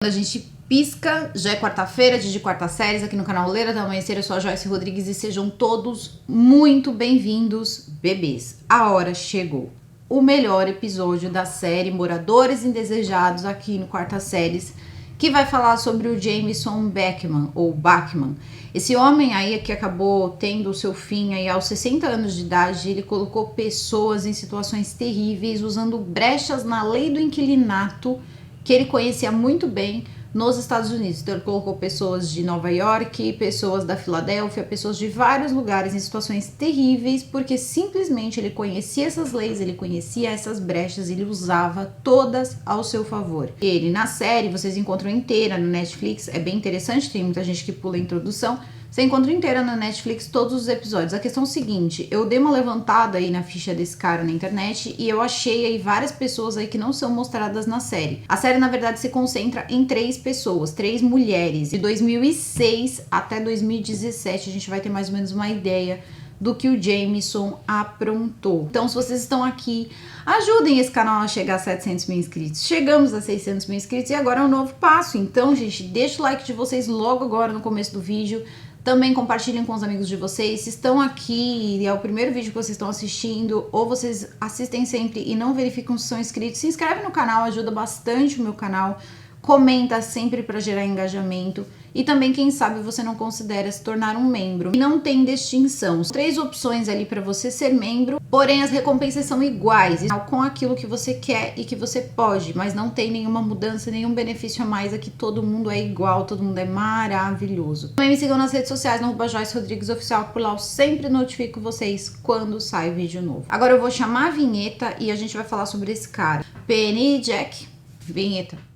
Quando a gente pisca, já é quarta-feira, dia de quarta séries aqui no canal Leira do Amanhecer. Eu sou a Joyce Rodrigues e sejam todos muito bem-vindos, bebês. A hora chegou. O melhor episódio da série Moradores Indesejados aqui no Quarta Séries, que vai falar sobre o Jameson Bachman, ou Bachman. Esse homem aí que acabou tendo o seu fim aí aos 60 anos de idade, ele colocou pessoas em situações terríveis, usando brechas na lei do inquilinato, que ele conhecia muito bem nos Estados Unidos. Então ele colocou pessoas de Nova York, pessoas da Filadélfia, pessoas de vários lugares em situações terríveis, porque simplesmente ele conhecia essas leis, ele conhecia essas brechas, ele usava todas ao seu favor. Ele, na série, vocês encontram inteira no Netflix, é bem interessante, tem muita gente que pula a introdução. Você encontra inteira na Netflix todos os episódios. A questão é o seguinte, eu dei uma levantada aí na ficha desse cara na internet e eu achei aí várias pessoas aí que não são mostradas na série. A série, na verdade, se concentra em 3 pessoas, 3 mulheres. De 2006 até 2017, a gente vai ter mais ou menos uma ideia do que o Jameson aprontou. Então, se vocês estão aqui, ajudem esse canal a chegar a 700 mil inscritos. Chegamos a 600 mil inscritos e agora é um novo passo. Então, gente, deixa o like de vocês logo agora no começo do vídeo. Também compartilhem com os amigos de vocês. Se estão aqui e é o primeiro vídeo que vocês estão assistindo, ou vocês assistem sempre e não verificam se são inscritos, se inscreve no canal, ajuda bastante o meu canal. Comenta sempre para gerar engajamento. E também, quem sabe, você não considera se tornar um membro. E não tem distinção. 3 opções ali para você ser membro, porém as recompensas são iguais, com aquilo que você quer e que você pode, mas não tem nenhuma mudança, nenhum benefício a mais. Aqui todo mundo é igual, todo mundo é maravilhoso. Também me sigam nas redes sociais, no @Joyce Rodrigues Oficial, por lá eu sempre notifico vocês quando sai vídeo novo. Agora eu vou chamar a vinheta e a gente vai falar sobre esse cara. Penny e Jack. Vinheta.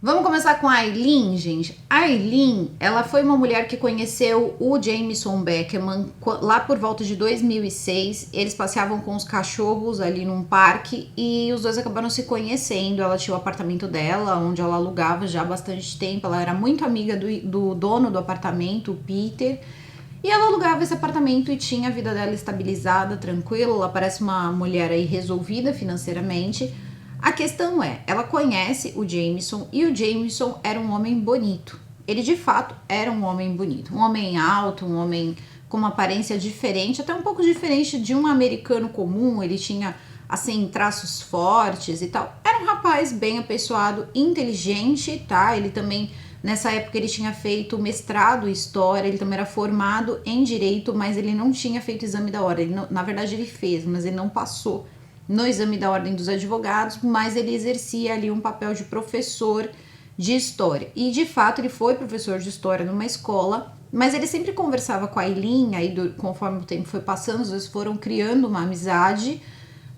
Vamos começar com a Aileen, gente. A Aileen, ela foi uma mulher que conheceu o Jameson Bachman lá por volta de 2006. Eles passeavam com os cachorros ali num parque e os dois acabaram se conhecendo. Ela tinha o apartamento dela, onde ela alugava já há bastante tempo. Ela era muito amiga do dono do apartamento, o Peter. E ela alugava esse apartamento e tinha a vida dela estabilizada, tranquila. Ela parece uma mulher aí resolvida financeiramente. A questão é, ela conhece o Jameson e o Jameson era um homem bonito. Ele de fato era um homem bonito, um homem alto, um homem com uma aparência diferente, até um pouco diferente de um americano comum. Ele tinha, assim, traços fortes e tal. Era um rapaz bem apessoado, inteligente, tá? Ele também, nessa época, ele tinha feito mestrado em História, ele também era formado em Direito, mas ele não tinha feito exame da ordem. Na verdade, ele fez, mas ele não passou no exame da Ordem dos Advogados, mas ele exercia ali um papel de professor de História. E, de fato, ele foi professor de História numa escola, mas ele sempre conversava com a Aileen, aí conforme o tempo foi passando, os dois foram criando uma amizade.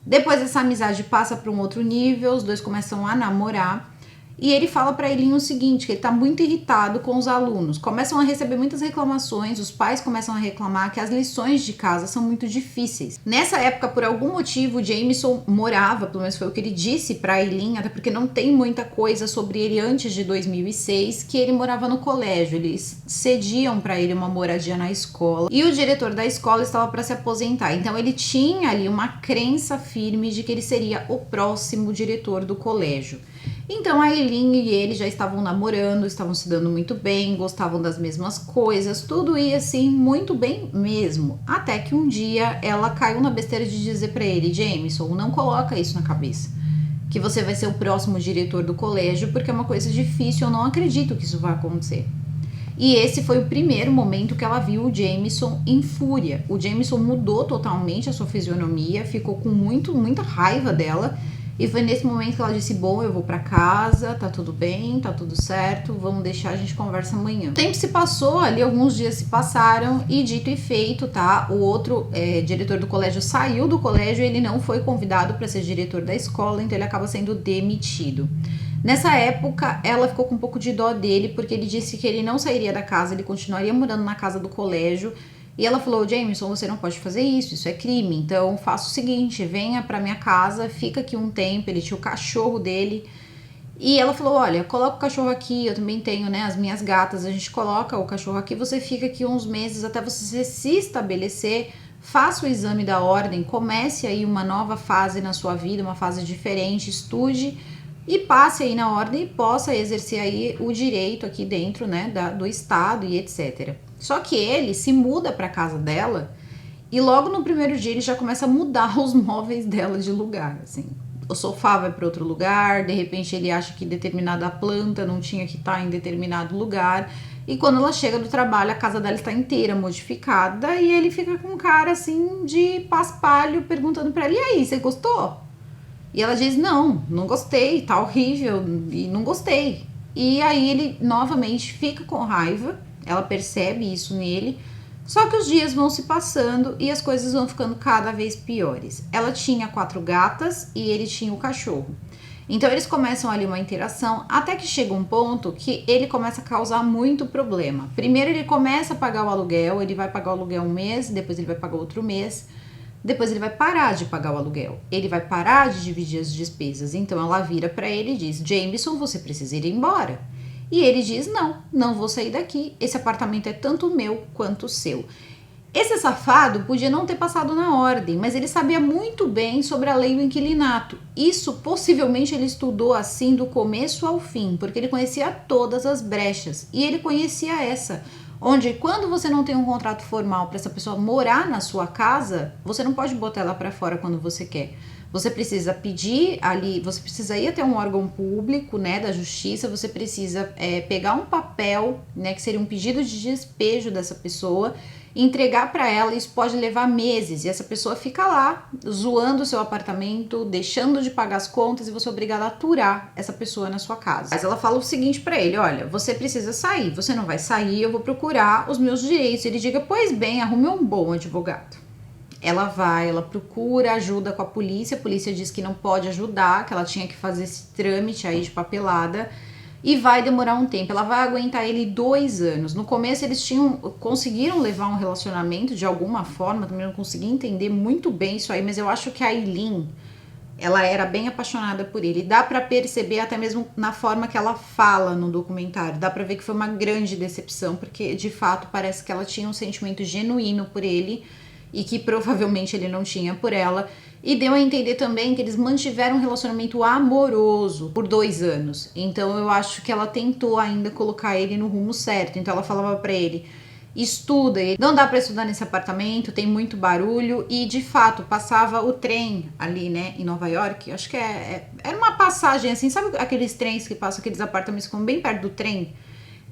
Depois essa amizade passa para um outro nível, os dois começam a namorar. E ele fala para Aileen o seguinte, que ele tá muito irritado com os alunos. Começam a receber muitas reclamações, os pais começam a reclamar que as lições de casa são muito difíceis. Nessa época, por algum motivo, o Jameson morava, pelo menos foi o que ele disse para Aileen, até porque não tem muita coisa sobre ele antes de 2006, que ele morava no colégio. Eles cediam para ele uma moradia na escola. E o diretor da escola estava para se aposentar. Então ele tinha ali uma crença firme de que ele seria o próximo diretor do colégio. Então a Aileen e ele já estavam namorando, estavam se dando muito bem, gostavam das mesmas coisas, tudo ia assim muito bem mesmo. Até que um dia ela caiu na besteira de dizer para ele: Jameson, não coloca isso na cabeça, que você vai ser o próximo diretor do colégio, porque é uma coisa difícil, eu não acredito que isso vai acontecer. E esse foi o primeiro momento que ela viu o Jameson em fúria. O Jameson mudou totalmente a sua fisionomia, ficou com muita raiva dela. E foi nesse momento que ela disse: bom, eu vou pra casa, tá tudo bem, tá tudo certo, vamos deixar, a gente conversa amanhã. O tempo se passou ali, alguns dias se passaram e dito e feito, tá? O outro diretor do colégio saiu do colégio, ele não foi convidado para ser diretor da escola, então ele acaba sendo demitido. Nessa época, ela ficou com um pouco de dó dele, porque ele disse que ele não sairia da casa, ele continuaria morando na casa do colégio. E ela falou: Jameson, você não pode fazer isso é crime, então faça o seguinte, venha pra minha casa, fica aqui um tempo. Ele tinha o cachorro dele, e ela falou: olha, coloca o cachorro aqui, eu também tenho, né, as minhas gatas, a gente coloca o cachorro aqui, você fica aqui uns meses até você se estabelecer, faça o exame da ordem, comece aí uma nova fase na sua vida, uma fase diferente, estude e passe aí na ordem e possa exercer aí o direito aqui dentro, né, do estado e etc. Só que ele se muda para casa dela e logo no primeiro dia ele já começa a mudar os móveis dela de lugar, assim. O sofá vai para outro lugar, de repente ele acha que determinada planta não tinha que estar em determinado lugar. E quando ela chega do trabalho, a casa dela está inteira modificada e ele fica com cara assim de paspalho perguntando para ela: "E aí, você gostou?" E ela diz: não gostei, tá horrível e não gostei. E aí ele novamente fica com raiva, ela percebe isso nele, só que os dias vão se passando e as coisas vão ficando cada vez piores. Ela tinha 4 gatas e ele tinha o cachorro. Então eles começam ali uma interação até que chega um ponto que ele começa a causar muito problema. Primeiro ele começa a pagar o aluguel, ele vai pagar o aluguel um mês, depois ele vai pagar outro mês. Depois ele vai parar de pagar o aluguel, ele vai parar de dividir as despesas. Então ela vira para ele e diz: "Jameson, você precisa ir embora." E ele diz: não vou sair daqui, esse apartamento é tanto meu quanto o seu." Esse safado podia não ter passado na ordem, mas ele sabia muito bem sobre a lei do inquilinato. Isso possivelmente ele estudou assim do começo ao fim, porque ele conhecia todas as brechas e ele conhecia essa. Onde quando você não tem um contrato formal para essa pessoa morar na sua casa, você não pode botar ela para fora quando você quer. Você precisa pedir ali, você precisa ir até um órgão público, né, da justiça, você precisa pegar um papel, né, que seria um pedido de despejo dessa pessoa, entregar para ela. Isso pode levar meses e essa pessoa fica lá zoando o seu apartamento, deixando de pagar as contas e você é obrigado a aturar essa pessoa na sua casa. Mas ela fala o seguinte para ele: "Olha, você precisa sair, você não vai sair, eu vou procurar os meus direitos." Ele diga: "Pois bem, arrume um bom advogado." Ela vai, ela procura ajuda com a polícia diz que não pode ajudar, que ela tinha que fazer esse trâmite aí de papelada. E vai demorar um tempo, ela vai aguentar ele 2 anos. No começo eles conseguiram levar um relacionamento de alguma forma, também não consegui entender muito bem isso aí, mas eu acho que a Eileen, ela era bem apaixonada por ele. Dá pra perceber até mesmo na forma que ela fala no documentário, dá pra ver que foi uma grande decepção, porque de fato parece que ela tinha um sentimento genuíno por ele e que provavelmente ele não tinha por ela. E deu a entender também que eles mantiveram um relacionamento amoroso por 2 anos. Então eu acho que ela tentou ainda colocar ele no rumo certo. Então ela falava pra ele: "Estuda, não dá pra estudar nesse apartamento, tem muito barulho." E de fato passava o trem ali, né, em Nova York. Acho que era uma passagem assim, sabe aqueles trens que passam, aqueles apartamentos que ficam bem perto do trem?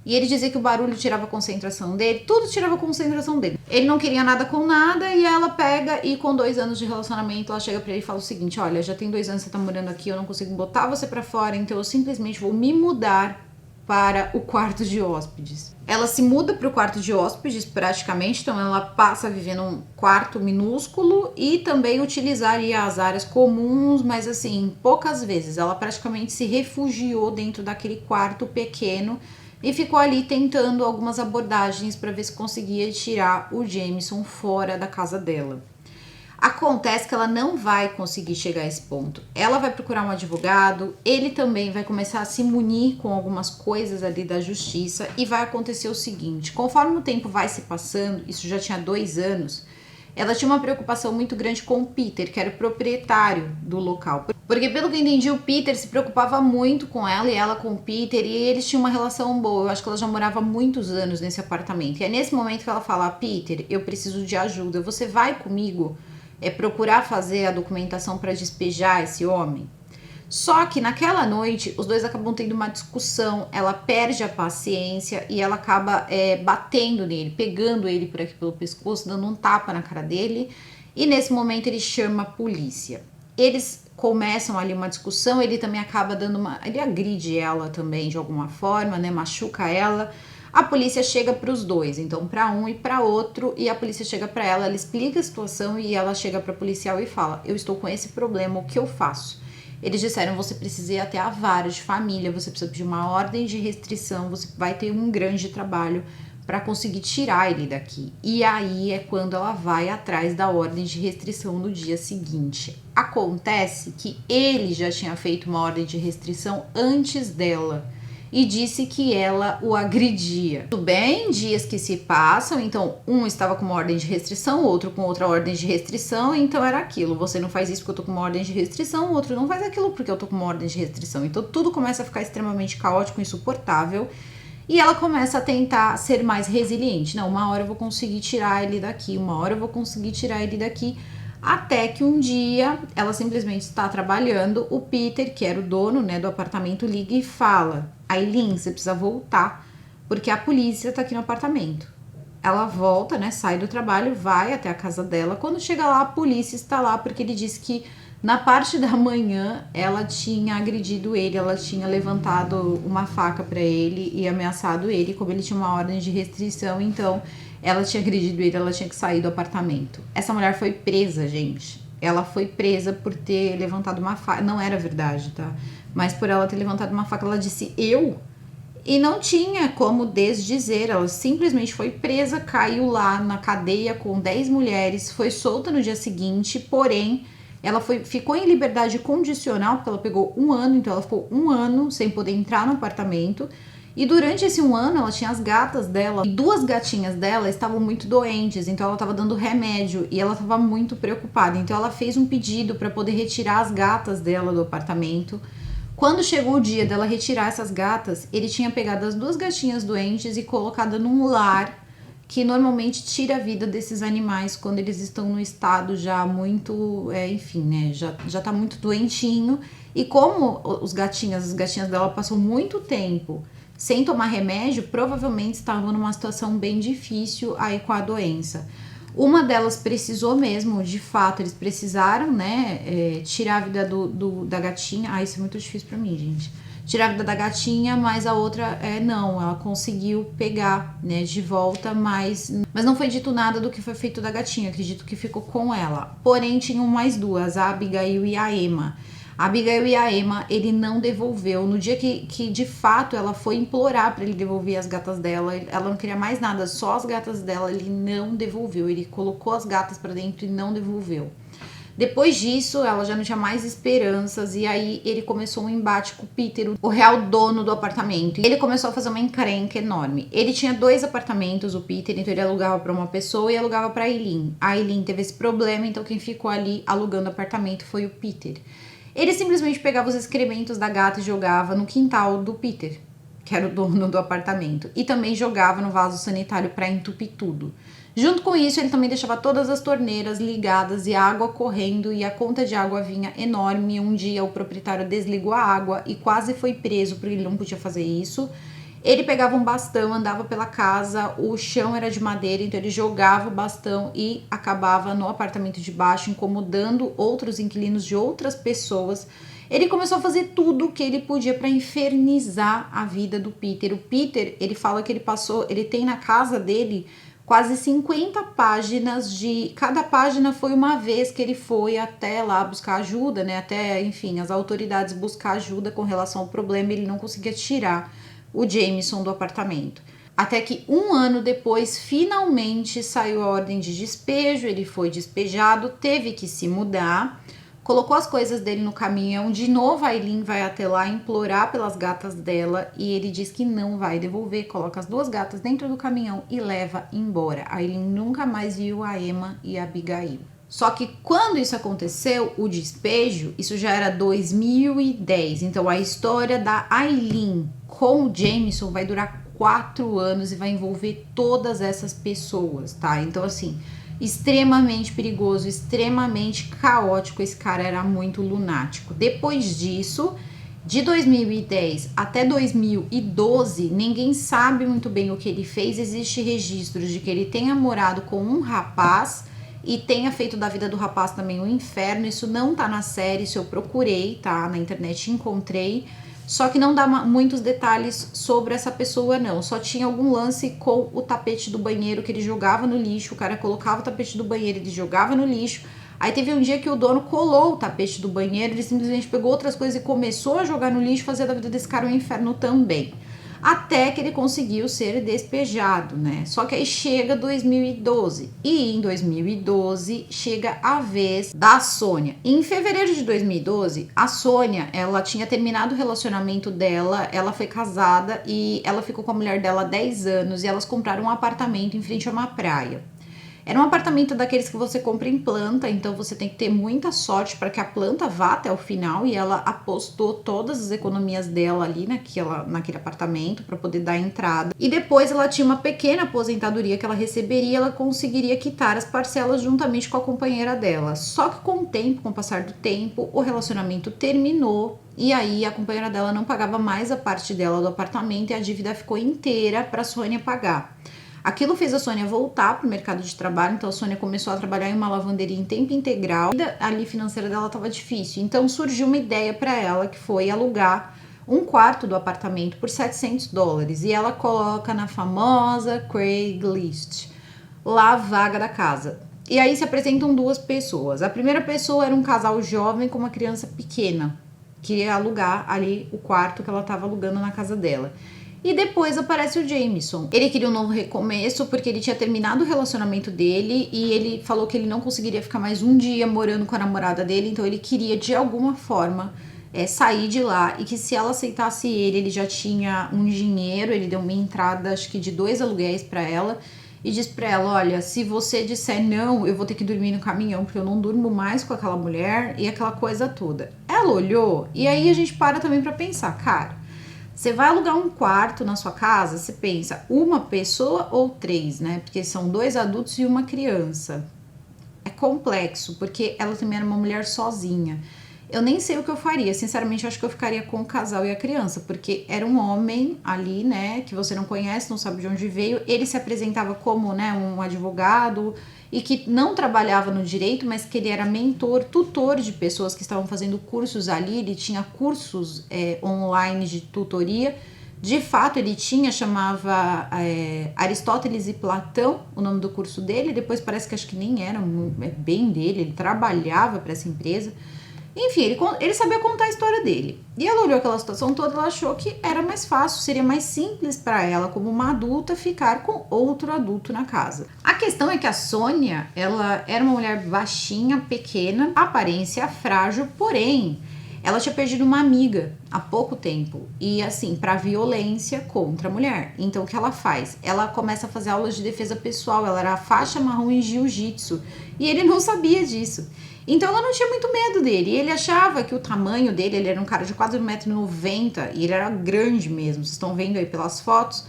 E ele dizia que o barulho tirava a concentração dele, tudo tirava a concentração dele. Ele não queria nada com nada e ela pega e com 2 anos de relacionamento ela chega pra ele e fala o seguinte: "Olha, já tem 2 anos que você tá morando aqui, eu não consigo botar você pra fora, então eu simplesmente vou me mudar para o quarto de hóspedes." Ela se muda para o quarto de hóspedes praticamente, então ela passa a viver num quarto minúsculo e também utilizaria as áreas comuns, mas assim, poucas vezes. Ela praticamente se refugiou dentro daquele quarto pequeno e ficou ali tentando algumas abordagens para ver se conseguia tirar o Jameson fora da casa dela. Acontece que ela não vai conseguir chegar a esse ponto. Ela vai procurar um advogado, ele também vai começar a se munir com algumas coisas ali da justiça e vai acontecer o seguinte: conforme o tempo vai se passando, isso já tinha 2 anos, ela tinha uma preocupação muito grande com o Peter, que era o proprietário do local. Porque pelo que eu entendi, o Peter se preocupava muito com ela e ela com o Peter, e eles tinham uma relação boa. Eu acho que ela já morava há muitos anos nesse apartamento. E é nesse momento que ela fala: "Peter, eu preciso de ajuda, você vai comigo procurar fazer a documentação para despejar esse homem?" Só que naquela noite os dois acabam tendo uma discussão, ela perde a paciência e ela acaba batendo nele, pegando ele por aqui pelo pescoço, dando um tapa na cara dele, e nesse momento ele chama a polícia. Eles começam ali uma discussão, ele também acaba ele agride ela também de alguma forma, né, machuca ela. A polícia chega para os dois, então para um e para outro, e a polícia chega para ela, ela explica a situação e ela chega para o policial e fala: "Eu estou com esse problema, o que eu faço?" Eles disseram: "Você precisa ir até a vara de família, você precisa pedir uma ordem de restrição, você vai ter um grande trabalho para conseguir tirar ele daqui." E aí é quando ela vai atrás da ordem de restrição no dia seguinte. Acontece que ele já tinha feito uma ordem de restrição antes dela. e disse que ela o agredia. Tudo bem, dias que se passam, então um estava com uma ordem de restrição, o outro com outra ordem de restrição, então era aquilo, você não faz isso porque eu tô com uma ordem de restrição, o outro não faz aquilo porque eu tô com uma ordem de restrição. Então tudo começa a ficar extremamente caótico, insuportável, e ela começa a tentar ser mais resiliente. Não, uma hora eu vou conseguir tirar ele daqui, uma hora eu vou conseguir tirar ele daqui. Até que um dia, ela simplesmente está trabalhando, o Peter, que era o dono, né, do apartamento, liga e fala: Aileen, você precisa voltar, porque a polícia tá aqui no apartamento. Ela volta, né, sai do trabalho, vai até a casa dela. Quando chega lá, a polícia está lá, porque ele disse que na parte da manhã ela tinha agredido ele, ela tinha levantado uma faca para ele e ameaçado ele, como ele tinha uma ordem de restrição, então ela tinha agredido ele, ela tinha que sair do apartamento. Essa mulher foi presa, gente. Ela foi presa por ter levantado uma faca. Não era verdade, tá? Mas por ela ter levantado uma faca, ela disse eu. E não tinha como desdizer. Ela simplesmente foi presa, caiu lá na cadeia com 10 mulheres, foi solta no dia seguinte, porém ela ficou em liberdade condicional, porque ela pegou 1 ano, então ela ficou 1 ano sem poder entrar no apartamento. E durante esse 1 ano, ela tinha as gatas dela, e 2 gatinhas dela estavam muito doentes, então ela estava dando remédio e ela estava muito preocupada. Então ela fez um pedido para poder retirar as gatas dela do apartamento. Quando chegou o dia dela retirar essas gatas, ele tinha pegado as 2 gatinhas doentes e colocado num lar que normalmente tira a vida desses animais quando eles estão no estado já muito, enfim, né, já tá muito doentinho. E como as gatinhas dela passou muito tempo sem tomar remédio, provavelmente estavam numa situação bem difícil aí com a doença. Uma delas precisou mesmo, de fato, eles precisaram, né, tirar a vida da gatinha. Ah, isso é muito difícil pra mim, gente. Tirar a vida da gatinha, mas a outra, não, ela conseguiu pegar, né, de volta, mas não foi dito nada do que foi feito da gatinha, acredito que ficou com ela. Porém, tinham mais 2, a Abigail e a Emma. A Abigail e a Emma, ele não devolveu. No dia que de fato ela foi implorar para ele devolver as gatas dela, ela não queria mais nada, só as gatas dela, ele não devolveu. Ele colocou as gatas para dentro e não devolveu. Depois disso, ela já não tinha mais esperanças e aí ele começou um embate com o Peter, o real dono do apartamento. E ele começou a fazer uma encrenca enorme. Ele tinha 2 apartamentos, o Peter, então ele alugava para uma pessoa e alugava para a Aileen. A Aileen teve esse problema, então quem ficou ali alugando o apartamento foi o Peter. Ele simplesmente pegava os excrementos da gata e jogava no quintal do Peter, que era o dono do apartamento, e também jogava no vaso sanitário para entupir tudo. Junto com isso, ele também deixava todas as torneiras ligadas e a água correndo, e a conta de água vinha enorme. Um dia o proprietário desligou a água e quase foi preso porque ele não podia fazer isso. Ele pegava um bastão, andava pela casa, o chão era de madeira, então ele jogava o bastão e acabava no apartamento de baixo, incomodando outros inquilinos de outras pessoas. Ele começou a fazer tudo o que ele podia para infernizar a vida do Peter. O Peter, ele fala que ele tem na casa dele quase 50 páginas de... Cada página foi uma vez que ele foi até lá buscar ajuda, né? Até, enfim, as autoridades buscar ajuda com relação ao problema, ele não conseguia tirar o Jameson do apartamento. Até que 1 ano depois, finalmente saiu a ordem de despejo, ele foi despejado, teve que se mudar, colocou as coisas dele no caminhão, de novo a Aileen vai até lá implorar pelas gatas dela e ele diz que não vai devolver, coloca as 2 gatas dentro do caminhão e leva embora. A Aileen nunca mais viu a Emma e a Abigail. Só que quando isso aconteceu, o despejo, isso já era 2010. Então a história da Aileen com o Jameson vai durar 4 anos e vai envolver todas essas pessoas, tá? Então assim, extremamente perigoso, extremamente caótico, esse cara era muito lunático. Depois disso, de 2010 até 2012, ninguém sabe muito bem o que ele fez. Existem registros de que ele tenha morado com um rapaz e tenha feito da vida do rapaz também um inferno. Isso não tá na série, isso eu procurei, tá? Na internet encontrei, só que não dá muitos detalhes sobre essa pessoa não, só tinha algum lance com o tapete do banheiro que ele jogava no lixo, o cara colocava o tapete do banheiro, ele jogava no lixo. Aí teve um dia que o dono colou o tapete do banheiro, ele simplesmente pegou outras coisas e começou a jogar no lixo, fazia da vida desse cara um inferno também. até que ele conseguiu ser despejado, né? Só que aí chega 2012 e em 2012 chega a vez da Sônia. Em fevereiro de 2012, a Sônia, ela tinha terminado o relacionamento dela, ela foi casada e ela ficou com a mulher dela há 10 anos e elas compraram um apartamento em frente a uma praia. Era um apartamento daqueles que você compra em planta, então você tem que ter muita sorte para que a planta vá até o final, e ela apostou todas as economias dela ali naquele apartamento para poder dar entrada. E depois ela tinha uma pequena aposentadoria que ela receberia, ela conseguiria quitar as parcelas juntamente com a companheira dela. Só que com o passar do tempo, o relacionamento terminou. E aí a companheira dela não pagava mais a parte dela do apartamento e a dívida ficou inteira para a Sônia pagar. Aquilo fez a Sônia voltar para o mercado de trabalho, então a Sônia começou a trabalhar em uma lavanderia em tempo integral. A vida financeira dela estava difícil, então surgiu uma ideia para ela, que foi alugar um quarto do apartamento por $700, e ela coloca na famosa Craigslist lá a vaga da casa. E aí se apresentam duas pessoas. A primeira pessoa era um casal jovem com uma criança pequena, que ia alugar ali o quarto que ela estava alugando na casa dela. E depois aparece o Jameson. Ele queria um novo recomeço porque ele tinha terminado o relacionamento dele e ele falou que ele não conseguiria ficar mais um dia morando com a namorada dele, então ele queria de alguma forma sair de lá, e que se ela aceitasse ele já tinha um dinheiro. Ele deu uma entrada, acho que de 2 aluguéis para ela, e disse para ela: olha, se você disser não, eu vou ter que dormir no caminhão porque eu não durmo mais com aquela mulher, e aquela coisa toda. Ela olhou, e aí a gente para também para pensar, cara, você vai alugar um quarto na sua casa, você pensa, uma pessoa ou 3, né? Porque são 2 adultos e uma criança. É complexo, porque ela também era uma mulher sozinha. Eu nem sei o que eu faria, sinceramente, eu acho que eu ficaria com o casal e a criança, porque era um homem ali, né, que você não conhece, não sabe de onde veio. Ele se apresentava como, né, um advogado e que não trabalhava no direito, mas que ele era mentor, tutor de pessoas que estavam fazendo cursos ali. Ele tinha cursos online de tutoria. De fato, ele chamava Aristóteles e Platão, o nome do curso dele. Depois parece que acho que nem era bem dele, ele trabalhava para essa empresa. Enfim, ele sabia contar a história dele. E ela olhou aquela situação toda, ela achou que era mais fácil, seria mais simples para ela, como uma adulta, ficar com outro adulto na casa. A questão é que a Sônia, ela era uma mulher baixinha, pequena, aparência frágil, porém, ela tinha perdido uma amiga há pouco tempo, e assim, para violência contra a mulher. Então o que ela faz? Ela começa a fazer aulas de defesa pessoal. Ela era faixa marrom em jiu-jitsu, e ele não sabia disso. Então ela não tinha muito medo dele. Ele achava que o tamanho dele, ele era um cara de quase 1,90 m, e ele era grande mesmo, vocês estão vendo aí pelas fotos.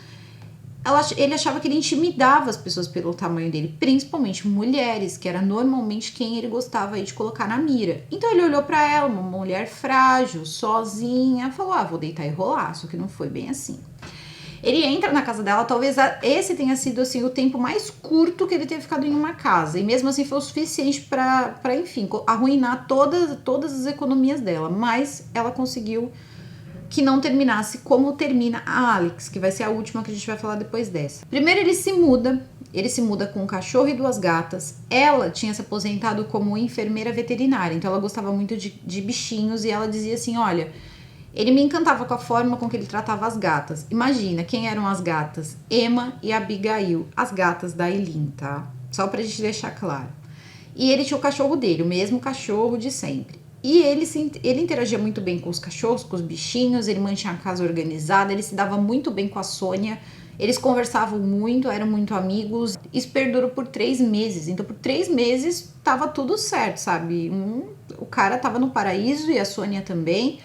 Ele achava que ele intimidava as pessoas pelo tamanho dele, principalmente mulheres, que era normalmente quem ele gostava aí de colocar na mira. Então ele olhou para ela, uma mulher frágil, sozinha, falou: vou deitar e rolar. Só que não foi bem assim. Ele entra na casa dela, talvez esse tenha sido assim o tempo mais curto que ele tenha ficado em uma casa, e mesmo assim foi o suficiente para enfim, arruinar todas as economias dela, mas ela conseguiu que não terminasse como termina a Alex, que vai ser a última que a gente vai falar depois dessa. Primeiro ele se muda com um cachorro e 2 gatas. Ela tinha se aposentado como enfermeira veterinária, então ela gostava muito de bichinhos, e ela dizia assim: olha, ele me encantava com a forma com que ele tratava as gatas. Imagina, quem eram as gatas? Emma e Abigail, as gatas da Eileen, tá? Só pra gente deixar claro. E ele tinha o cachorro dele, o mesmo cachorro de sempre. E ele interagia muito bem com os cachorros, com os bichinhos, ele mantinha a casa organizada, ele se dava muito bem com a Sônia, eles conversavam muito, eram muito amigos. Isso perdurou por 3 meses, então por 3 meses tava tudo certo, sabe? O cara tava no paraíso e a Sônia também.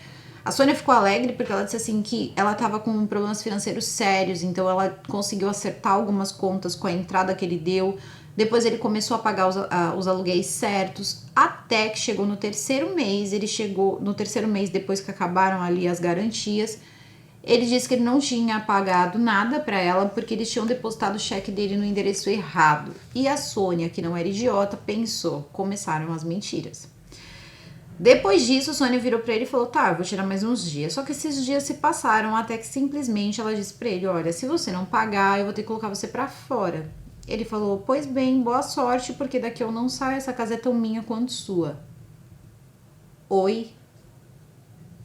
A Sônia ficou alegre porque ela disse assim que ela estava com problemas financeiros sérios, então ela conseguiu acertar algumas contas com a entrada que ele deu. Depois ele começou a pagar os aluguéis certos, até que chegou no 3º mês. Ele chegou no 3º mês, depois que acabaram ali as garantias. Ele disse que ele não tinha pagado nada para ela porque eles tinham depositado o cheque dele no endereço errado. E a Sônia, que não era idiota, pensou: começaram as mentiras. Depois disso, a Sônia virou pra ele e falou: tá, eu vou tirar mais uns dias. Só que esses dias se passaram, até que simplesmente ela disse pra ele: olha, se você não pagar, eu vou ter que colocar você pra fora. Ele falou: pois bem, boa sorte, porque daqui eu não saio, essa casa é tão minha quanto sua. Oi?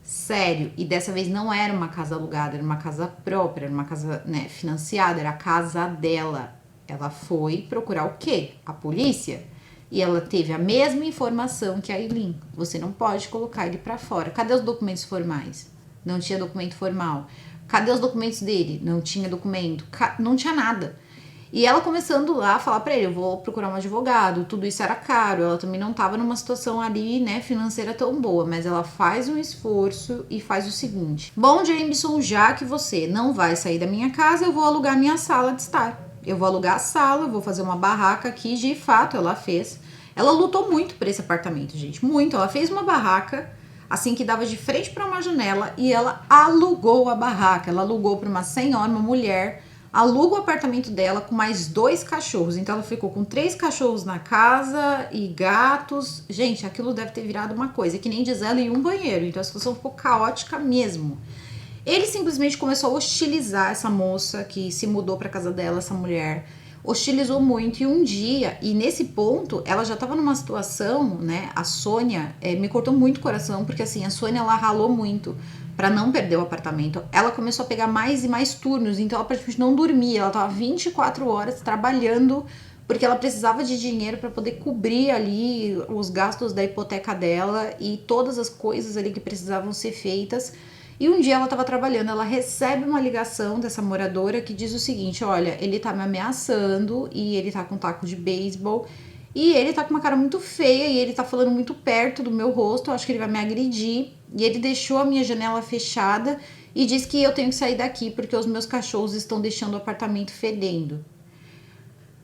Sério, e dessa vez não era uma casa alugada, era uma casa própria, era uma casa, né, financiada, era a casa dela. Ela foi procurar o quê? A polícia. E ela teve a mesma informação que a Aileen. Você não pode colocar ele pra fora. Cadê os documentos formais? Não tinha documento formal. Cadê os documentos dele? Não tinha documento. Não tinha nada. E ela começando lá a falar pra ele, eu vou procurar um advogado, tudo isso era caro, ela também não tava numa situação ali, né, financeira tão boa, mas ela faz um esforço e faz o seguinte: bom, Jameson, já que você não vai sair da minha casa, eu vou alugar minha sala de estar. Eu vou alugar a sala, eu vou fazer uma barraca aqui, de fato ela fez. Ela lutou muito por esse apartamento, gente, muito. Ela fez uma barraca, assim, que dava de frente para uma janela, e ela alugou a barraca. Ela alugou para uma senhora, uma mulher, aluga o apartamento dela com mais 2 cachorros. Então ela ficou com 3 cachorros na casa e gatos. Gente, aquilo deve ter virado uma coisa, que nem diz ela, e um banheiro. Então a situação ficou caótica mesmo. Ele simplesmente começou a hostilizar essa moça que se mudou para casa dela, essa mulher. Hostilizou muito, e um dia, e nesse ponto, ela já tava numa situação, né, a Sônia me cortou muito o coração, porque assim, a Sônia, ela ralou muito pra não perder o apartamento. Ela começou a pegar mais e mais turnos, então ela praticamente não dormia, ela tava 24 horas trabalhando, porque ela precisava de dinheiro para poder cobrir ali os gastos da hipoteca dela e todas as coisas ali que precisavam ser feitas. E um dia ela estava trabalhando, ela recebe uma ligação dessa moradora que diz o seguinte: olha, ele tá me ameaçando e ele tá com um taco de beisebol e ele tá com uma cara muito feia e ele tá falando muito perto do meu rosto, eu acho que ele vai me agredir, e ele deixou a minha janela fechada e diz que eu tenho que sair daqui porque os meus cachorros estão deixando o apartamento fedendo.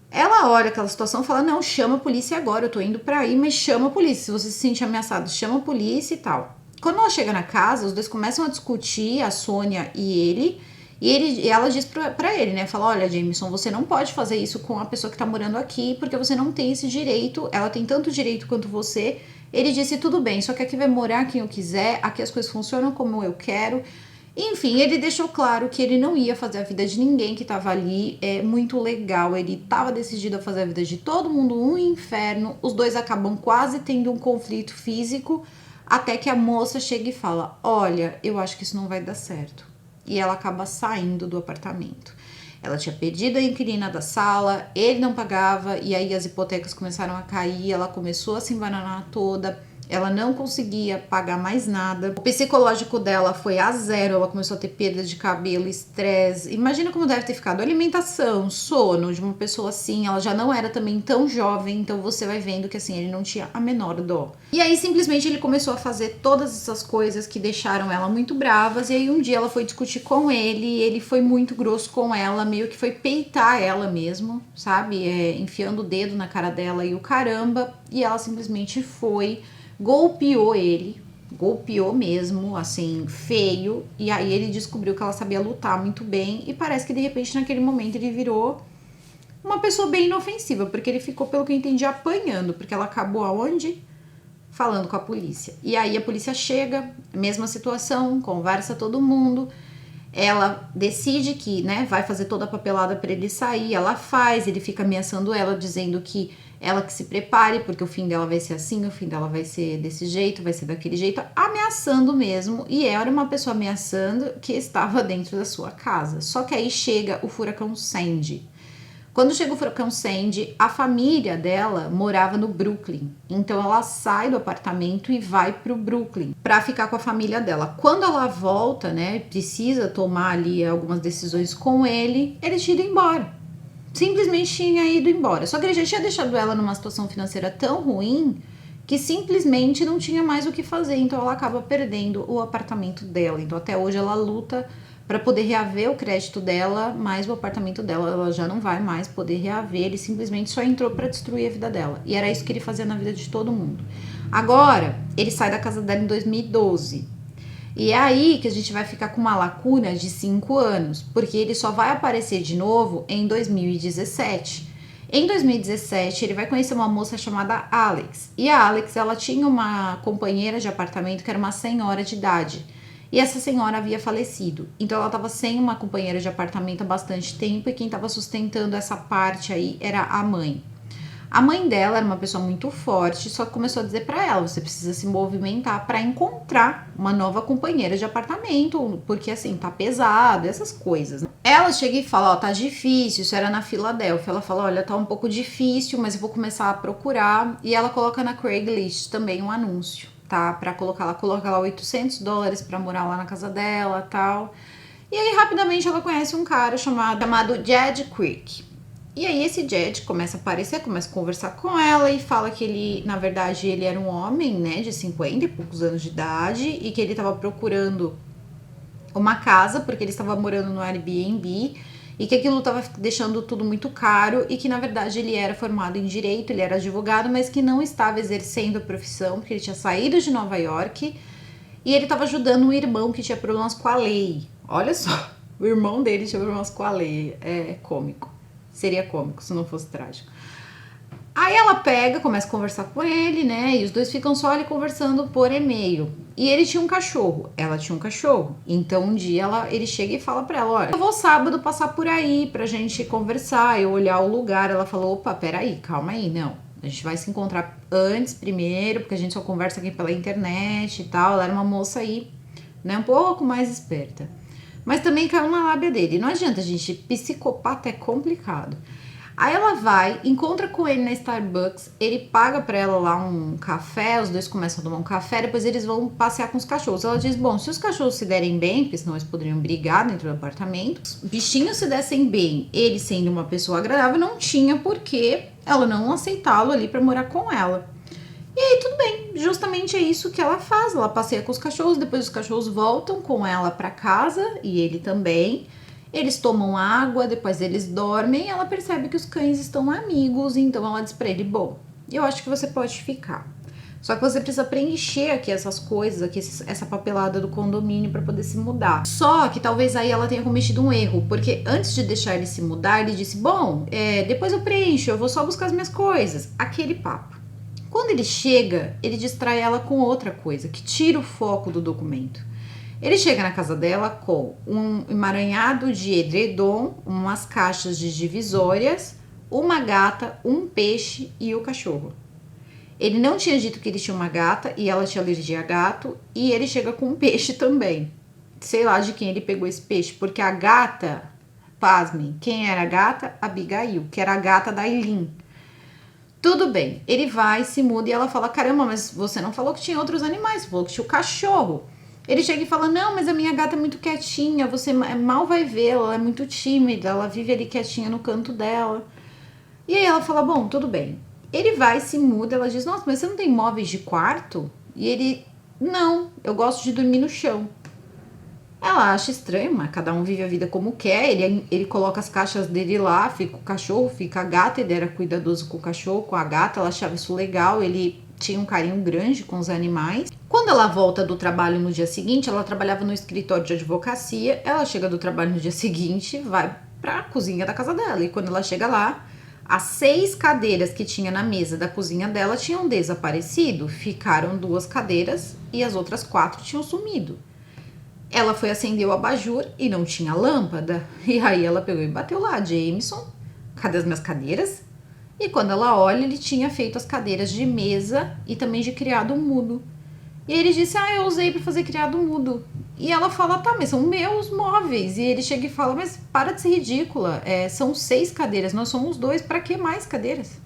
Ela olha aquela situação e fala: não, chama a polícia agora, eu tô indo pra aí, mas chama a polícia, se você se sentir ameaçado, chama a polícia e tal. Quando ela chega na casa, os dois começam a discutir, a Sônia e ela diz pra ele, né, fala: olha, Jameson, você não pode fazer isso com a pessoa que tá morando aqui, porque você não tem esse direito, ela tem tanto direito quanto você. Ele disse: tudo bem, só que aqui vai morar quem eu quiser, aqui as coisas funcionam como eu quero. Enfim, ele deixou claro que ele não ia fazer a vida de ninguém que tava ali, muito legal, ele tava decidido a fazer a vida de todo mundo um inferno. Os dois acabam quase tendo um conflito físico, até que a moça chega e fala: olha, eu acho que isso não vai dar certo. E ela acaba saindo do apartamento. Ela tinha pedido a inquilina da sala, ele não pagava, e aí as hipotecas começaram a cair, ela começou a se embananar toda. Ela não conseguia pagar mais nada. O psicológico dela foi a zero. Ela começou a ter perda de cabelo, estresse. Imagina como deve ter ficado. Alimentação, sono de uma pessoa assim. Ela já não era também tão jovem. Então você vai vendo que assim, ele não tinha a menor dó. E aí simplesmente ele começou a fazer todas essas coisas que deixaram ela muito bravas. E aí um dia ela foi discutir com ele. E ele foi muito grosso com ela. Meio que foi peitar ela mesmo, sabe? Enfiando o dedo na cara dela e o caramba. E ela simplesmente foi... golpeou ele, golpeou mesmo, assim, feio, e aí ele descobriu que ela sabia lutar muito bem, e parece que de repente naquele momento ele virou uma pessoa bem inofensiva, porque ele ficou, pelo que eu entendi, apanhando, porque ela acabou aonde? Falando com a polícia. E aí a polícia chega, mesma situação, conversa todo mundo, ela decide que, né, vai fazer toda a papelada para ele sair, ela faz, ele fica ameaçando ela, dizendo que ela que se prepare, porque o fim dela vai ser assim, o fim dela vai ser desse jeito, vai ser daquele jeito, ameaçando mesmo, e era uma pessoa ameaçando que estava dentro da sua casa. Só que aí chega o furacão Sandy. Quando chega o furacão Sandy, a família dela morava no Brooklyn. Então ela sai do apartamento e vai pro Brooklyn para ficar com a família dela. Quando ela volta, né, precisa tomar ali algumas decisões com ele, ele tinha ido embora. Simplesmente tinha ido embora. Só que ele já tinha deixado ela numa situação financeira tão ruim que simplesmente não tinha mais o que fazer. Então ela acaba perdendo o apartamento dela. Então até hoje ela luta para poder reaver o crédito dela, mas o apartamento dela ela já não vai mais poder reaver. Ele simplesmente só entrou para destruir a vida dela. E era isso que ele fazia na vida de todo mundo. Agora, ele sai da casa dela em 2012. E é aí que a gente vai ficar com uma lacuna de 5 anos, porque ele só vai aparecer de novo em 2017. Em 2017, ele vai conhecer uma moça chamada Alex. E a Alex, ela tinha uma companheira de apartamento que era uma senhora de idade. E essa senhora havia falecido. Então ela estava sem uma companheira de apartamento há bastante tempo, e quem estava sustentando essa parte aí era a mãe. A mãe dela era uma pessoa muito forte, só que começou a dizer pra ela, você precisa se movimentar pra encontrar uma nova companheira de apartamento, porque assim, tá pesado, essas coisas. Ela chega e fala, ó, tá difícil, isso era na Filadélfia. Ela fala, olha, tá um pouco difícil, mas eu vou começar a procurar. E ela coloca na Craigslist também um anúncio, tá? Pra colocar, ela coloca lá $800 pra morar lá na casa dela, tal. E aí, rapidamente, ela conhece um cara chamado Jed Quick. E aí esse Jed começa a aparecer, começa a conversar com ela e fala que ele, na verdade, ele era um homem, né, de 50 e poucos anos de idade e que ele tava procurando uma casa porque ele estava morando no Airbnb e que aquilo tava deixando tudo muito caro e que, na verdade, ele era formado em direito, ele era advogado, mas que não estava exercendo a profissão porque ele tinha saído de Nova York e ele tava ajudando um irmão que tinha problemas com a lei. Olha só, o irmão dele tinha problemas com a lei, é cômico. Seria cômico se não fosse trágico. Aí ela pega, começa a conversar com ele, né? E os dois ficam só ali conversando por e-mail. E ele tinha um cachorro, ela tinha um cachorro. Então um dia ele chega e fala pra ela, olha, eu vou sábado passar por aí pra gente conversar, eu olhar o lugar. Ela falou, opa, peraí, calma aí, não. A gente vai se encontrar antes primeiro, porque a gente só conversa aqui pela internet e tal. Ela era uma moça aí, né? Um pouco mais esperta. Mas também caiu na lábia dele. Não adianta, gente. Psicopata é complicado. Aí ela vai, encontra com ele na Starbucks, ele paga pra ela lá um café, os dois começam a tomar um café, depois eles vão passear com os cachorros. Ela diz, bom, se os cachorros se derem bem, porque senão eles poderiam brigar dentro do apartamento, os bichinhos se dessem bem, ele sendo uma pessoa agradável, não tinha por que ela não aceitá-lo ali pra morar com ela. E aí tudo bem, justamente é isso que ela faz, ela passeia com os cachorros, depois os cachorros voltam com ela pra casa, e ele também. Eles tomam água, depois eles dormem e ela percebe que os cães estão amigos, então ela diz pra ele, bom, eu acho que você pode ficar. Só que você precisa preencher aqui essas coisas, aqui essa papelada do condomínio para poder se mudar. Só que talvez aí ela tenha cometido um erro, porque antes de deixar ele se mudar, ele disse, bom, depois eu preencho, eu vou só buscar as minhas coisas. Aquele papo. Quando ele chega, ele distrai ela com outra coisa, que tira o foco do documento. Ele chega na casa dela com um emaranhado de edredom, umas caixas de divisórias, uma gata, um peixe e o cachorro. Ele não tinha dito que ele tinha uma gata e ela tinha alergia a gato, e ele chega com um peixe também. Sei lá de quem ele pegou esse peixe, porque a gata, pasmem, quem era a gata? Abigail, que era a gata da Eileen. Tudo bem, ele vai, se muda e ela fala, caramba, mas você não falou que tinha outros animais, você falou que tinha o cachorro. Ele chega e fala, não, mas a minha gata é muito quietinha, você mal vai ver, ela é muito tímida, ela vive ali quietinha no canto dela. E aí ela fala, bom, tudo bem. Ele vai, se muda, ela diz, nossa, mas você não tem móveis de quarto? E ele, não, eu gosto de dormir no chão. Ela acha estranho, mas cada um vive a vida como quer, ele coloca as caixas dele lá, fica o cachorro, fica a gata, ele era cuidadoso com o cachorro, com a gata, ela achava isso legal, ele tinha um carinho grande com os animais. Quando ela volta do trabalho no dia seguinte, ela trabalhava no escritório de advocacia, ela chega do trabalho no dia seguinte, vai pra cozinha da casa dela, e quando ela chega lá, as 6 cadeiras que tinha na mesa da cozinha dela tinham desaparecido, ficaram 2 cadeiras e as outras 4 tinham sumido. Ela foi acender o abajur e não tinha lâmpada, e aí ela pegou e bateu lá, Jameson, cadê as minhas cadeiras? E quando ela olha, ele tinha feito as cadeiras de mesa e também de criado mudo. E ele disse, eu usei para fazer criado mudo. E ela fala, tá, mas são meus móveis. E ele chega e fala, mas para de ser ridícula, são 6 cadeiras, nós somos 2, para que mais cadeiras?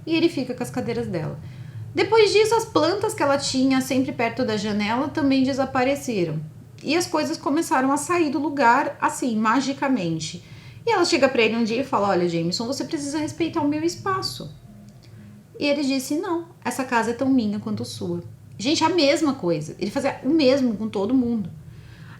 E ele fica com as cadeiras dela. Depois disso, as plantas que ela tinha sempre perto da janela também desapareceram. E as coisas começaram a sair do lugar, assim, magicamente. E ela chega pra ele um dia e fala, olha, Jameson, você precisa respeitar o meu espaço. E ele disse, não, essa casa é tão minha quanto sua. Gente, a mesma coisa. Ele fazia o mesmo com todo mundo.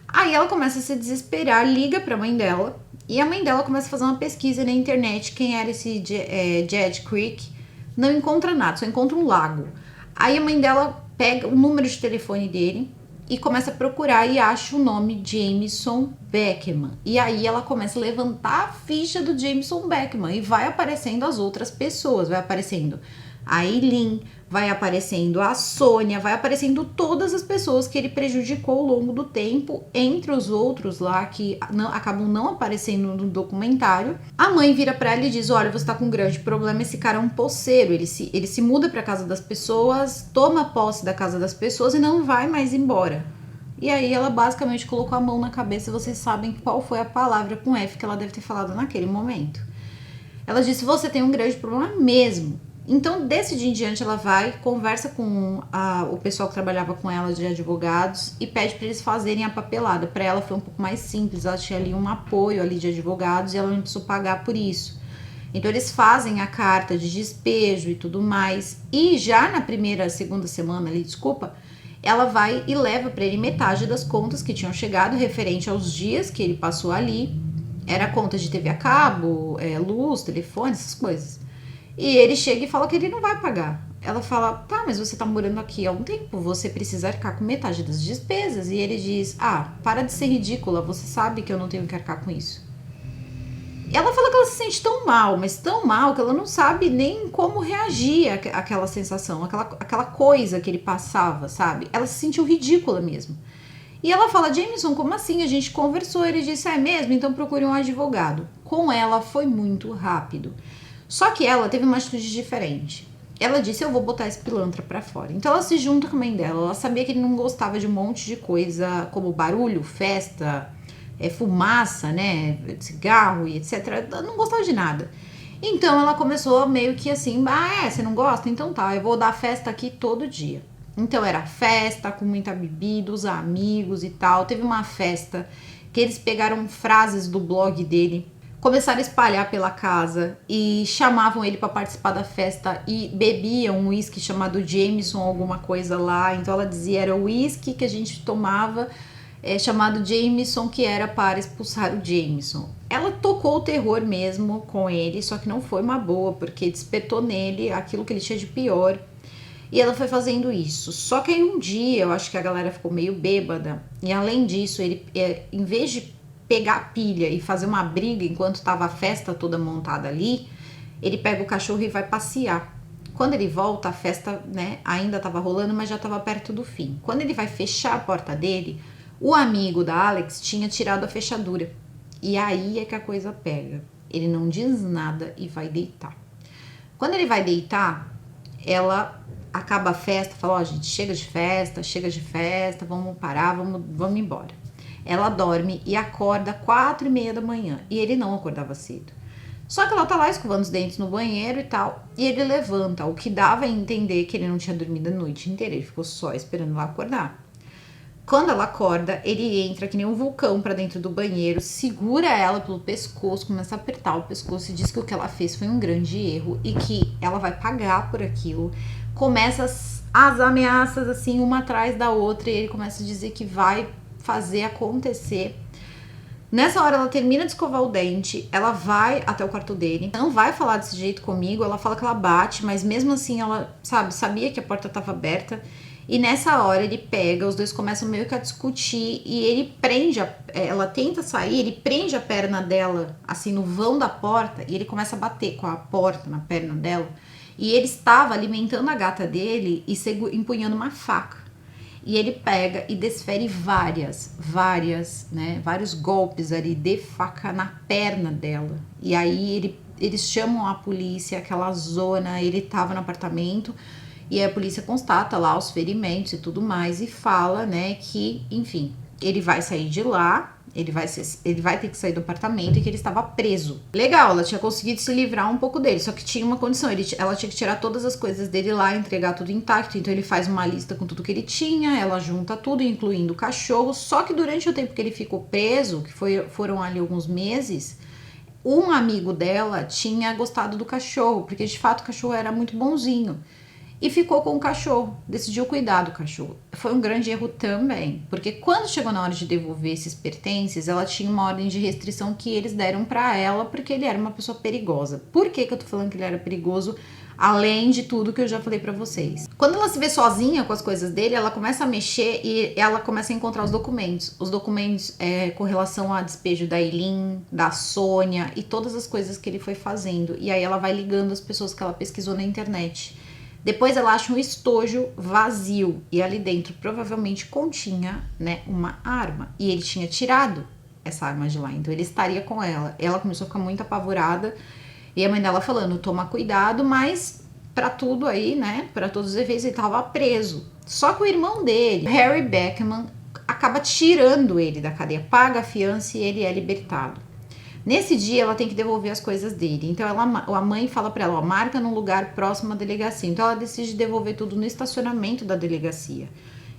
Aí ela começa a se desesperar, liga pra mãe dela, e a mãe dela começa a fazer uma pesquisa na internet, quem era esse Jed Quick, não encontra nada, só encontra um lago. Aí a mãe dela pega o número de telefone dele e começa a procurar e acha o nome Jameson Beckman. E aí ela começa a levantar a ficha do Jameson Beckman e vai aparecendo as outras pessoas, vai aparecendo a Eileen, vai aparecendo a Sônia, vai aparecendo todas as pessoas que ele prejudicou ao longo do tempo, entre os outros lá que acabam não aparecendo no documentário. A mãe vira pra ela e diz: olha, você tá com um grande problema, esse cara é um posseiro, ele se muda pra casa das pessoas, toma posse da casa das pessoas e não vai mais embora. E aí ela basicamente colocou a mão na cabeça e vocês sabem qual foi a palavra com F que ela deve ter falado naquele momento. Ela disse: você tem um grande problema mesmo. Então, desse dia em diante, ela vai, conversa com o pessoal que trabalhava com ela de advogados e pede para eles fazerem a papelada. Para ela foi um pouco mais simples, ela tinha ali um apoio ali de advogados e ela não precisou pagar por isso. Então, eles fazem a carta de despejo e tudo mais. E já na segunda semana ali, ela vai e leva para ele metade das contas que tinham chegado referente aos dias que ele passou ali. Era conta de TV a cabo, luz, telefone, essas coisas. E ele chega e fala que ele não vai pagar. Ela fala: tá, mas você tá morando aqui há um tempo, você precisa arcar com metade das despesas. E ele diz: ah, para de ser ridícula, você sabe que eu não tenho que arcar com isso. Ela fala que ela se sente tão mal, mas tão mal, que ela não sabe nem como reagir àquela sensação, aquela coisa que ele passava, sabe? Ela se sentiu ridícula mesmo. E ela fala: Jameson, como assim? A gente conversou. Ele disse: é mesmo? Então procure um advogado. Com ela foi muito rápido. Só que ela teve uma atitude diferente. Ela disse: eu vou botar esse pilantra pra fora. Então ela se junta com a mãe dela. Ela sabia que ele não gostava de um monte de coisa, como barulho, festa, fumaça, né, cigarro e etc. Ela não gostava de nada. Então ela começou meio que assim: você não gosta? Então tá, eu vou dar festa aqui todo dia. Então era festa com muita bebida, os amigos e tal. Teve uma festa que eles pegaram frases do blog dele, começaram a espalhar pela casa e chamavam ele para participar da festa e bebiam um uísque chamado Jameson, alguma coisa lá. Então ela dizia: era o uísque que a gente tomava, chamado Jameson, que era para expulsar o Jameson. Ela tocou o terror mesmo com ele, só que não foi uma boa, porque despertou nele aquilo que ele tinha de pior. E ela foi fazendo isso. Só que aí um dia, eu acho que a galera ficou meio bêbada. E além disso, ele, em vez de pegar a pilha e fazer uma briga enquanto estava a festa toda montada ali, ele pega o cachorro e vai passear. Quando ele volta, a festa, né, ainda estava rolando, mas já estava perto do fim. Quando ele vai fechar a porta dele, o amigo da Alex tinha tirado a fechadura. E aí é que a coisa pega. Ele não diz nada e vai deitar. Quando ele vai deitar, ela acaba a festa, fala: gente, chega de festa, vamos parar, vamos embora. Ela dorme e acorda 4:30 da manhã, e ele não acordava cedo. Só que ela tá lá escovando os dentes no banheiro e tal, e ele levanta, o que dava a entender que ele não tinha dormido a noite inteira, ele ficou só esperando ela acordar. Quando ela acorda, ele entra que nem um vulcão pra dentro do banheiro, segura ela pelo pescoço, começa a apertar o pescoço e diz que o que ela fez foi um grande erro e que ela vai pagar por aquilo. Começa as ameaças assim, uma atrás da outra, e ele começa a dizer que vai fazer acontecer. Nessa hora ela termina de escovar o dente, ela vai até o quarto dele, não vai falar desse jeito comigo, ela fala que ela bate, mas mesmo assim ela, sabia que a porta estava aberta. E nessa hora ele pega, os dois começam meio que a discutir e ele prende, ela tenta sair, ele prende a perna dela assim no vão da porta e ele começa a bater com a porta na perna dela. E ele estava alimentando a gata dele e empunhando uma faca. E ele pega e desfere vários golpes ali de faca na perna dela. E aí eles chamam a polícia, aquela zona, ele estava no apartamento. E a polícia constata lá os ferimentos e tudo mais e fala, né, que, enfim, ele vai sair de lá, ele vai ter que sair do apartamento e que ele estava preso. Legal, ela tinha conseguido se livrar um pouco dele, só que tinha uma condição, ela tinha que tirar todas as coisas dele lá, entregar tudo intacto, então ele faz uma lista com tudo que ele tinha, ela junta tudo, incluindo o cachorro, só que durante o tempo que ele ficou preso, que foram ali alguns meses, um amigo dela tinha gostado do cachorro, porque de fato o cachorro era muito bonzinho. E ficou com o cachorro, decidiu cuidar do cachorro. Foi um grande erro também, porque quando chegou na hora de devolver esses pertences, ela tinha uma ordem de restrição que eles deram pra ela, porque ele era uma pessoa perigosa. Por que eu tô falando que ele era perigoso, além de tudo que eu já falei pra vocês? Quando ela se vê sozinha com as coisas dele, ela começa a mexer e ela começa a encontrar os documentos. Os documentos com relação ao despejo da Eileen, da Sônia e todas as coisas que ele foi fazendo. E aí ela vai ligando as pessoas que ela pesquisou na internet. Depois ela acha um estojo vazio e ali dentro provavelmente continha, né, uma arma. E ele tinha tirado essa arma de lá, então ele estaria com ela. Ela começou a ficar muito apavorada e a mãe dela falando, toma cuidado, mas pra tudo aí, né, pra todos os efeitos ele tava preso. Só que o irmão dele, Harry Beckman, acaba tirando ele da cadeia, paga a fiança e ele é libertado. Nesse dia ela tem que devolver as coisas dele, então a mãe fala pra ela, ó, marca num lugar próximo à delegacia. Então ela decide devolver tudo no estacionamento da delegacia.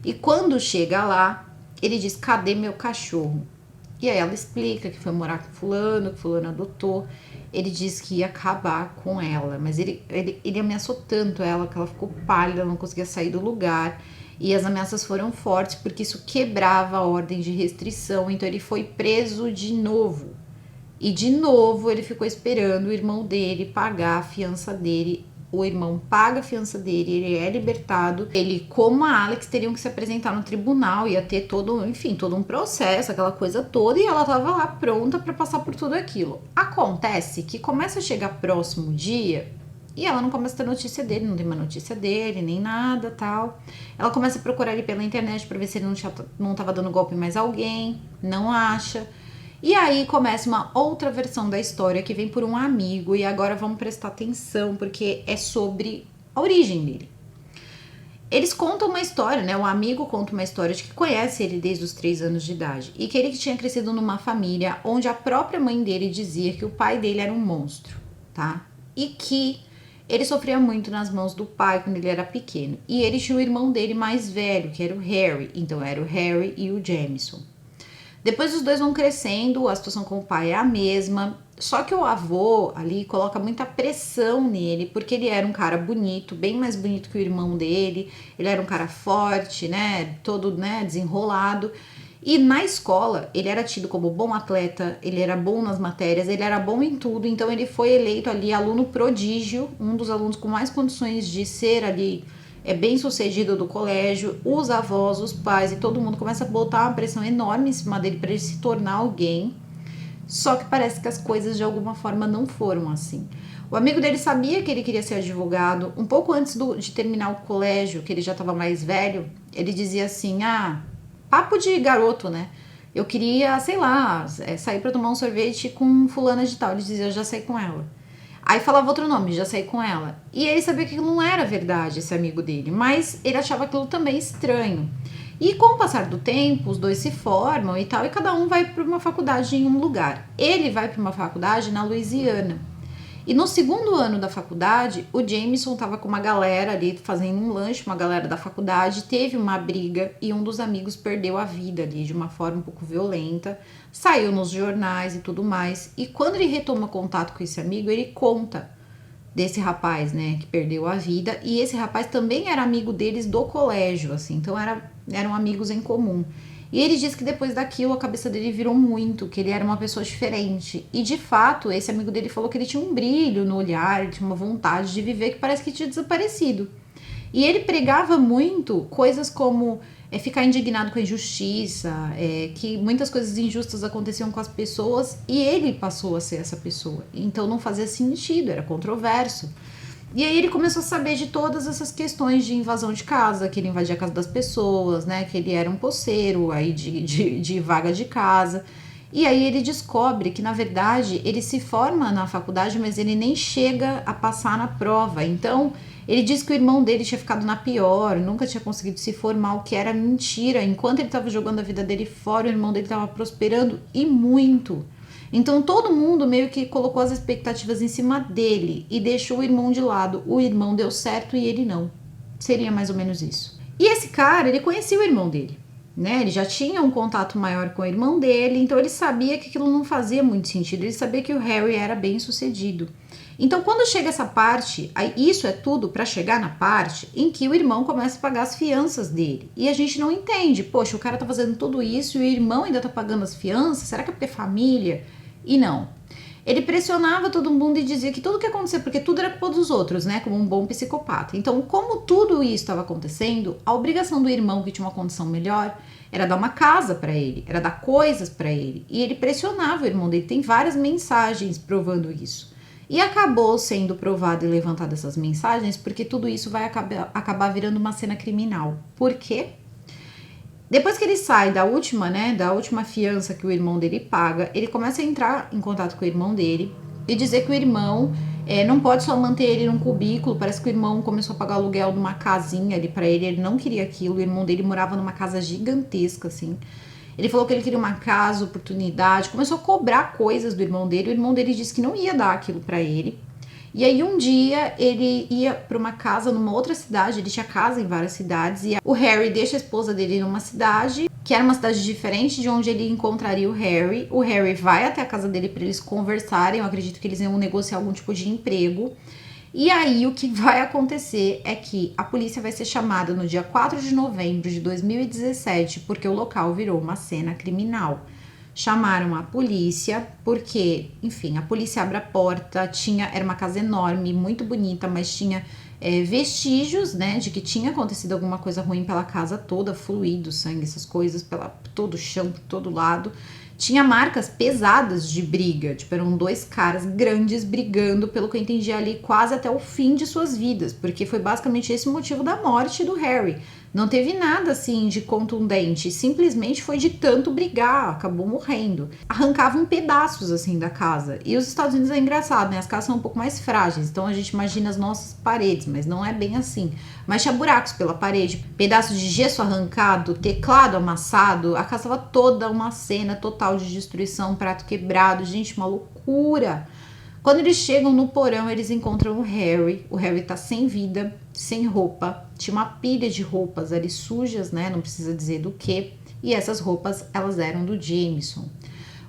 E quando chega lá, ele diz, cadê meu cachorro? E aí ela explica que foi morar com fulano, que fulano adotou. Ele diz que ia acabar com ela, mas ele ameaçou tanto ela que ela ficou pálida, não conseguia sair do lugar. E as ameaças foram fortes porque isso quebrava a ordem de restrição, então ele foi preso de novo. E de novo ele ficou esperando o irmão dele pagar a fiança dele. O irmão paga a fiança dele, ele é libertado. Ele, como a Alex, teriam que se apresentar no tribunal, ia ter todo, enfim, todo um processo, aquela coisa toda, e ela tava lá pronta para passar por tudo aquilo. Acontece que começa a chegar próximo dia e ela não começa a ter notícia dele, não tem uma notícia dele, nem nada, tal. Ela começa a procurar ele pela internet para ver se ele não tava dando golpe em mais alguém, não acha. E aí começa uma outra versão da história que vem por um amigo, e agora vamos prestar atenção porque é sobre a origem dele. Eles contam uma história, né? O amigo conta uma história de que conhece ele desde os 3 anos de idade e que ele tinha crescido numa família onde a própria mãe dele dizia que o pai dele era um monstro, tá? E que ele sofria muito nas mãos do pai quando ele era pequeno. E ele tinha o irmão dele mais velho, que era o Harry. Então era o Harry e o Jameson. Depois os dois vão crescendo, a situação com o pai é a mesma, só que o avô ali coloca muita pressão nele, porque ele era um cara bonito, bem mais bonito que o irmão dele, ele era um cara forte, né, todo, né, desenrolado, e na escola ele era tido como bom atleta, ele era bom nas matérias, ele era bom em tudo, então ele foi eleito ali aluno prodígio, um dos alunos com mais condições de ser ali bem sucedido do colégio. Os avós, os pais e todo mundo começa a botar uma pressão enorme em cima dele para ele se tornar alguém, só que parece que as coisas de alguma forma não foram assim. O amigo dele sabia que ele queria ser advogado. Um pouco antes de terminar o colégio, que ele já estava mais velho, ele dizia assim, papo de garoto, né? Eu queria, sei lá, sair para tomar um sorvete com fulana de tal. Ele dizia, eu já saí com ela. Aí falava outro nome, já saí com ela. E ele sabia que aquilo não era verdade, esse amigo dele, mas ele achava aquilo também estranho. E com o passar do tempo, os dois se formam e tal, e cada um vai para uma faculdade em um lugar. Ele vai para uma faculdade na Louisiana. E no segundo ano da faculdade, o Jameson estava com uma galera ali fazendo um lanche, uma galera da faculdade, teve uma briga e um dos amigos perdeu a vida ali de uma forma um pouco violenta, saiu nos jornais e tudo mais. E quando ele retoma contato com esse amigo, ele conta desse rapaz, né, que perdeu a vida, e esse rapaz também era amigo deles do colégio, assim, então eram amigos em comum. E ele diz que depois daquilo a cabeça dele virou muito, que ele era uma pessoa diferente. E de fato, esse amigo dele falou que ele tinha um brilho no olhar, ele tinha uma vontade de viver que parece que tinha desaparecido. E ele pregava muito coisas como ficar indignado com a injustiça, que muitas coisas injustas aconteciam com as pessoas e ele passou a ser essa pessoa. Então não fazia sentido, era controverso. E aí ele começou a saber de todas essas questões de invasão de casa, que ele invadia a casa das pessoas, né? Que ele era um posseiro aí de vaga de casa. E aí ele descobre que, na verdade, ele se forma na faculdade, mas ele nem chega a passar na prova. Então, ele diz que o irmão dele tinha ficado na pior, nunca tinha conseguido se formar, o que era mentira. Enquanto ele estava jogando a vida dele fora, o irmão dele estava prosperando e muito. Então todo mundo meio que colocou as expectativas em cima dele e deixou o irmão de lado. O irmão deu certo e ele não. Seria mais ou menos isso. E esse cara, ele conhecia o irmão dele, né? Ele já tinha um contato maior com o irmão dele, então ele sabia que aquilo não fazia muito sentido. Ele sabia que o Harry era bem sucedido. Então quando chega essa parte, aí isso é tudo para chegar na parte em que o irmão começa a pagar as fianças dele. E a gente não entende, poxa, o cara tá fazendo tudo isso e o irmão ainda tá pagando as fianças? Será que é porque é família? E não. Ele pressionava todo mundo e dizia que tudo que acontecia, porque tudo era culpa dos outros, né? Como um bom psicopata. Então, como tudo isso estava acontecendo, a obrigação do irmão, que tinha uma condição melhor, era dar uma casa para ele, era dar coisas para ele. E ele pressionava o irmão dele. Tem várias mensagens provando isso. E acabou sendo provado e levantado essas mensagens porque tudo isso vai acabar virando uma cena criminal. Por quê? Depois que ele sai da última fiança que o irmão dele paga, ele começa a entrar em contato com o irmão dele e dizer que o irmão não pode só manter ele num cubículo. Parece que o irmão começou a pagar aluguel de uma casinha ali pra ele não queria aquilo. O irmão dele morava numa casa gigantesca, assim. Ele falou que ele queria uma casa, oportunidade, começou a cobrar coisas do irmão dele. O irmão dele disse que não ia dar aquilo pra ele. E aí um dia ele ia para uma casa numa outra cidade, ele tinha casa em várias cidades, e o Harry deixa a esposa dele numa cidade, que era uma cidade diferente de onde ele encontraria o Harry. O Harry vai até a casa dele para eles conversarem, eu acredito que eles iam negociar algum tipo de emprego. E aí o que vai acontecer é que a polícia vai ser chamada no dia 4 de novembro de 2017, porque o local virou uma cena criminal. Chamaram a polícia, porque, enfim, a polícia abre a porta, era uma casa enorme, muito bonita, mas tinha vestígios, né, de que tinha acontecido alguma coisa ruim pela casa toda, fluido, sangue, essas coisas, todo o chão, por todo lado. Tinha marcas pesadas de briga, tipo, eram dois caras grandes brigando, pelo que eu entendi ali, quase até o fim de suas vidas, porque foi basicamente esse o motivo da morte do Harry. Não teve nada assim de contundente, simplesmente foi de tanto brigar, acabou morrendo. Arrancavam pedaços assim da casa. E os Estados Unidos é engraçado, né? As casas são um pouco mais frágeis, então a gente imagina as nossas paredes, mas não é bem assim. Mas tinha buracos pela parede, pedaços de gesso arrancado, teclado amassado, a casa estava toda uma cena total de destruição, prato quebrado, gente, uma loucura. Quando eles chegam no porão, eles encontram o Harry. O Harry tá sem vida, sem roupa. Tinha uma pilha de roupas ali sujas, né? Não precisa dizer do que. E essas roupas, elas eram do Jameson.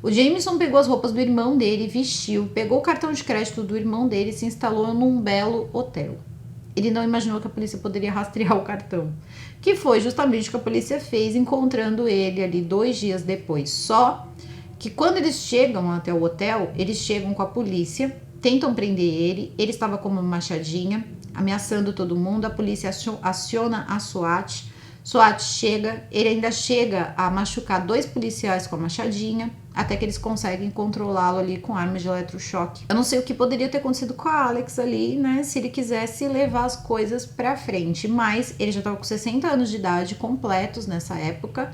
O Jameson pegou as roupas do irmão dele, vestiu, pegou o cartão de crédito do irmão dele e se instalou num belo hotel. Ele não imaginou que a polícia poderia rastrear o cartão. Que foi justamente o que a polícia fez, encontrando ele ali 2 dias depois. Só que quando eles chegam até o hotel, eles chegam com a polícia, tentam prender ele estava com uma machadinha, ameaçando todo mundo, a polícia aciona a SWAT, SWAT chega, ele ainda chega a machucar 2 policiais com a machadinha, até que eles conseguem controlá-lo ali com armas de eletrochoque. Eu não sei o que poderia ter acontecido com a Alex ali, né, se ele quisesse levar as coisas pra frente, mas ele já estava com 60 anos de idade completos nessa época.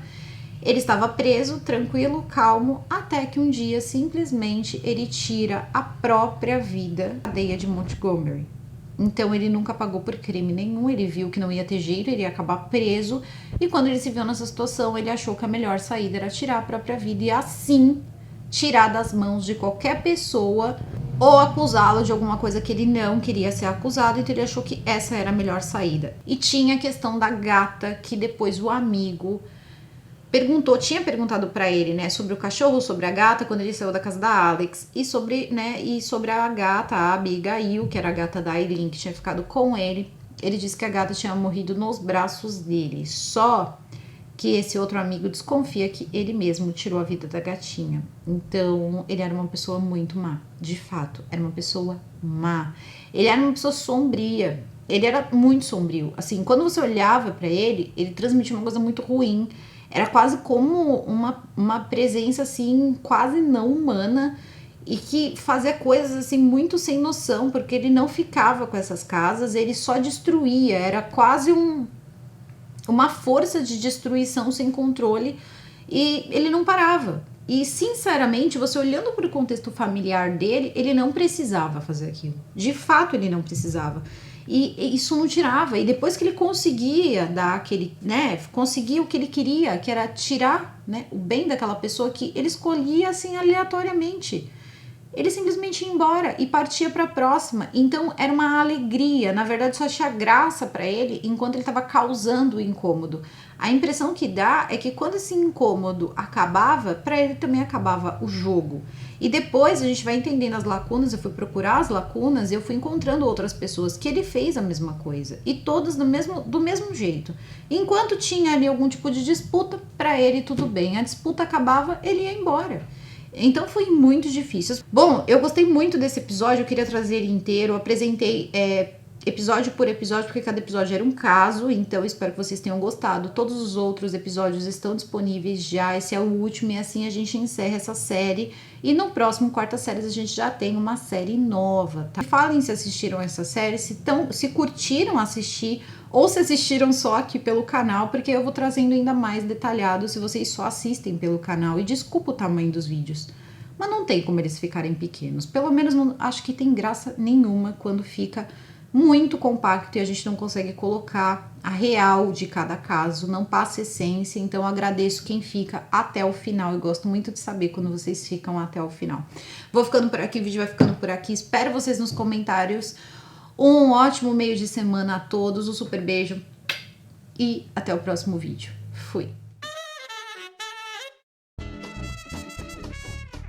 Ele estava preso, tranquilo, calmo, até que um dia, simplesmente, ele tira a própria vida da cadeia de Montgomery. Então, ele nunca pagou por crime nenhum, ele viu que não ia ter jeito, ele ia acabar preso, e quando ele se viu nessa situação, ele achou que a melhor saída era tirar a própria vida e, assim, tirar das mãos de qualquer pessoa ou acusá-lo de alguma coisa que ele não queria ser acusado, então ele achou que essa era a melhor saída. E tinha a questão da gata, que depois o amigo tinha perguntado pra ele, né, sobre o cachorro, sobre a gata, quando ele saiu da casa da Alex, e sobre a gata, a Abigail, que era a gata da Aileen, que tinha ficado com ele. Ele disse que a gata tinha morrido nos braços dele, só que esse outro amigo desconfia que ele mesmo tirou a vida da gatinha. Então, ele era uma pessoa muito má, de fato, era uma pessoa má. Ele era uma pessoa sombria, ele era muito sombrio. Assim, quando você olhava pra ele transmitia uma coisa muito ruim. Era quase como uma presença, assim, quase não humana e que fazia coisas, assim, muito sem noção, porque ele não ficava com essas casas, ele só destruía, era quase uma força de destruição sem controle e ele não parava. E, sinceramente, você olhando para o contexto familiar dele, ele não precisava fazer aquilo. De fato, ele não precisava. E isso não tirava. E depois que ele conseguia dar aquele, né, conseguia o que ele queria, que era tirar, né, o bem daquela pessoa que ele escolhia assim aleatoriamente, ele simplesmente ia embora e partia para a próxima. Então era uma alegria, na verdade só tinha graça para ele enquanto ele estava causando o incômodo. A impressão que dá é que quando esse incômodo acabava, para ele também acabava o jogo. E depois a gente vai entendendo as lacunas, eu fui procurar as lacunas e eu fui encontrando outras pessoas que ele fez a mesma coisa. E todas do mesmo jeito. Enquanto tinha ali algum tipo de disputa, para ele tudo bem. A disputa acabava, ele ia embora. Então foi muito difícil. Bom, eu gostei muito desse episódio, eu queria trazer ele inteiro. Eu apresentei episódio por episódio, porque cada episódio era um caso, então espero que vocês tenham gostado. Todos os outros episódios estão disponíveis já, esse é o último e assim a gente encerra essa série. E no próximo Quarta Séries a gente já tem uma série nova, tá? Falem se assistiram essa série, se curtiram assistir ou se assistiram só aqui pelo canal, porque eu vou trazendo ainda mais detalhado se vocês só assistem pelo canal. E desculpa o tamanho dos vídeos, mas não tem como eles ficarem pequenos. Pelo menos não, acho que tem graça nenhuma quando fica muito compacto e a gente não consegue colocar a real de cada caso, não passa essência. Então eu agradeço quem fica até o final e gosto muito de saber quando vocês ficam até o final. Vou ficando por aqui, o vídeo vai ficando por aqui, espero vocês nos comentários. Um ótimo meio de semana a todos, um super beijo e até o próximo vídeo. Fui!